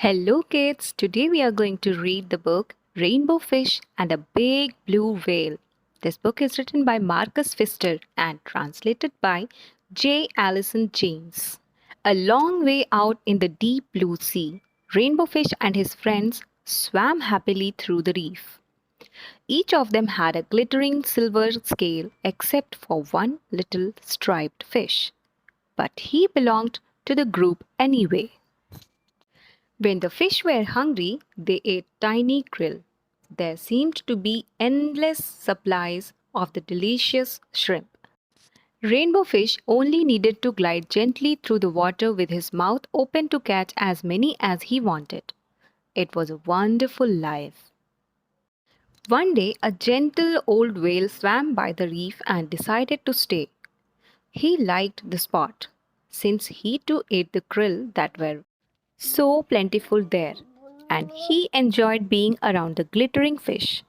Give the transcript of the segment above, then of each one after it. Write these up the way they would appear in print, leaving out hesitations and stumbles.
Hello, kids. Today we are going to read the book Rainbow Fish and a Big Blue Whale. This book is written by Marcus Pfister and translated by J. Allison James. A long way out in the deep blue sea, Rainbow Fish and his friends swam happily through the reef. Each of them had a glittering silver scale except for one little striped fish. But he belonged to the group anyway. When the fish were hungry, they ate tiny krill. There seemed to be endless supplies of the delicious shrimp. Rainbow Fish only needed to glide gently through the water with his mouth open to catch as many as he wanted. It was a wonderful life. One day, a gentle old whale swam by the reef and decided to stay. He liked the spot, since he too ate the krill that were so plentiful there, and he enjoyed being around the glittering fish.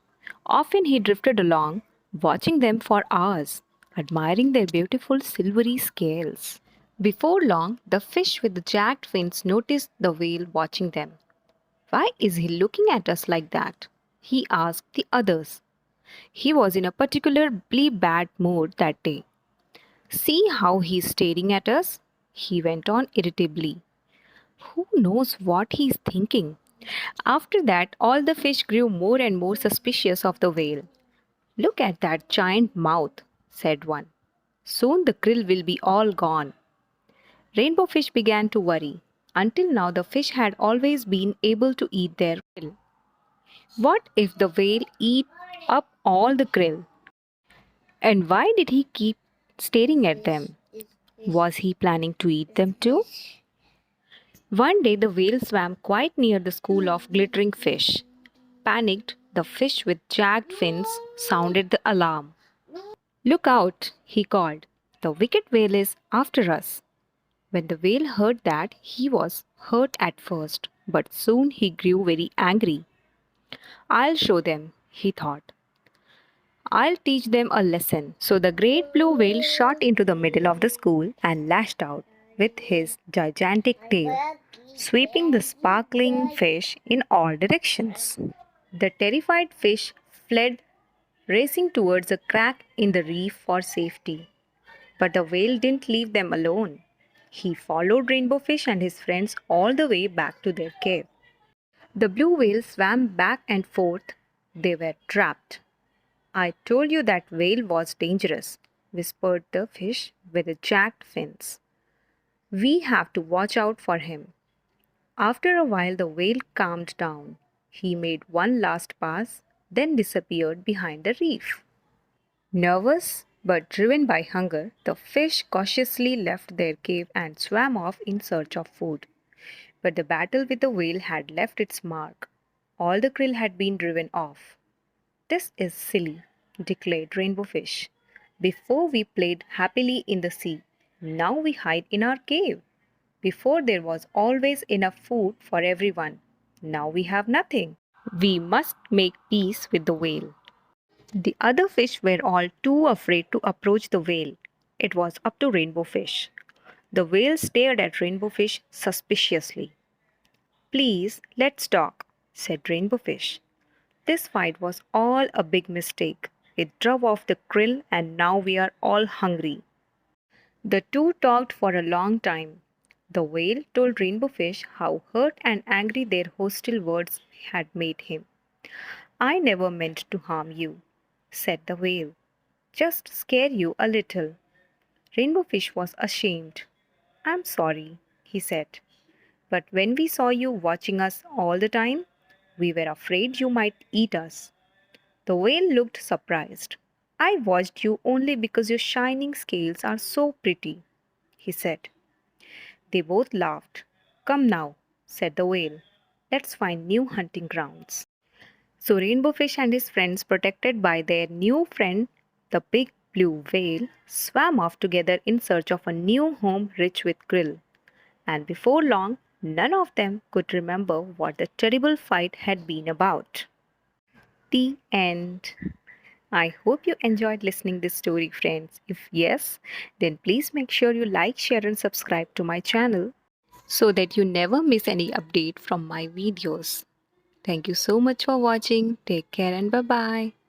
Often he drifted along, watching them for hours, admiring their beautiful silvery scales. Before long, the fish with the jagged fins noticed the whale watching them. "Why is he looking at us like that?" he asked the others. He was in a particularly bad mood that day. "See how he's staring at us?" he went on irritably. "Who knows what he's thinking?" After that, all the fish grew more and more suspicious of the whale. "Look at that giant mouth," said one. "Soon the krill will be all gone." Rainbow Fish began to worry. Until now, the fish had always been able to eat their krill. What if the whale eat up all the krill? And why did he keep staring at them? Was he planning to eat them too? One day the whale swam quite near the school of glittering fish. Panicked, the fish with jagged fins sounded the alarm. "Look out," he called. "The wicked whale is after us." When the whale heard that, he was hurt at first, but soon he grew very angry. "I'll show them," he thought. "I'll teach them a lesson." So the great blue whale shot into the middle of the school and lashed out with his gigantic tail, sweeping the sparkling fish in all directions. The terrified fish fled, racing towards a crack in the reef for safety. But the whale didn't leave them alone. He followed Rainbow Fish and his friends all the way back to their cave. The blue whale swam back and forth. They were trapped. "I told you that whale was dangerous," whispered the fish with the jagged fins. "We have to watch out for him." After a while, the whale calmed down. He made one last pass, then disappeared behind the reef. Nervous but driven by hunger, the fish cautiously left their cave and swam off in search of food. But the battle with the whale had left its mark. All the krill had been driven off. "This is silly," declared Rainbow Fish. "Before we played happily in the sea. Now we hide in our cave. Before there was always enough food for everyone. Now we have nothing. We must make peace with the whale." The other fish were all too afraid to approach the whale. It was up to Rainbow Fish. The whale stared at Rainbow Fish suspiciously. "Please, let's talk," said Rainbow Fish. "This fight was all a big mistake. It drove off the krill and now we are all hungry." The two talked for a long time. The whale told Rainbow Fish how hurt and angry their hostile words had made him. "I never meant to harm you," said the whale. "Just scare you a little." Rainbow Fish was ashamed. "I'm sorry," he said. "But when we saw you watching us all the time, we were afraid you might eat us." The whale looked surprised. "I watched you only because your shining scales are so pretty," he said. They both laughed. "Come now," said the whale. "Let's find new hunting grounds." So Rainbow Fish and his friends, protected by their new friend, the big blue whale, swam off together in search of a new home rich with krill. And before long, none of them could remember what the terrible fight had been about. The end. I hope you enjoyed listening this story, friends. If yes, then please make sure you like, share and subscribe to my channel. so that you never miss any update from my videos. Thank you so much for watching. Take care and bye bye.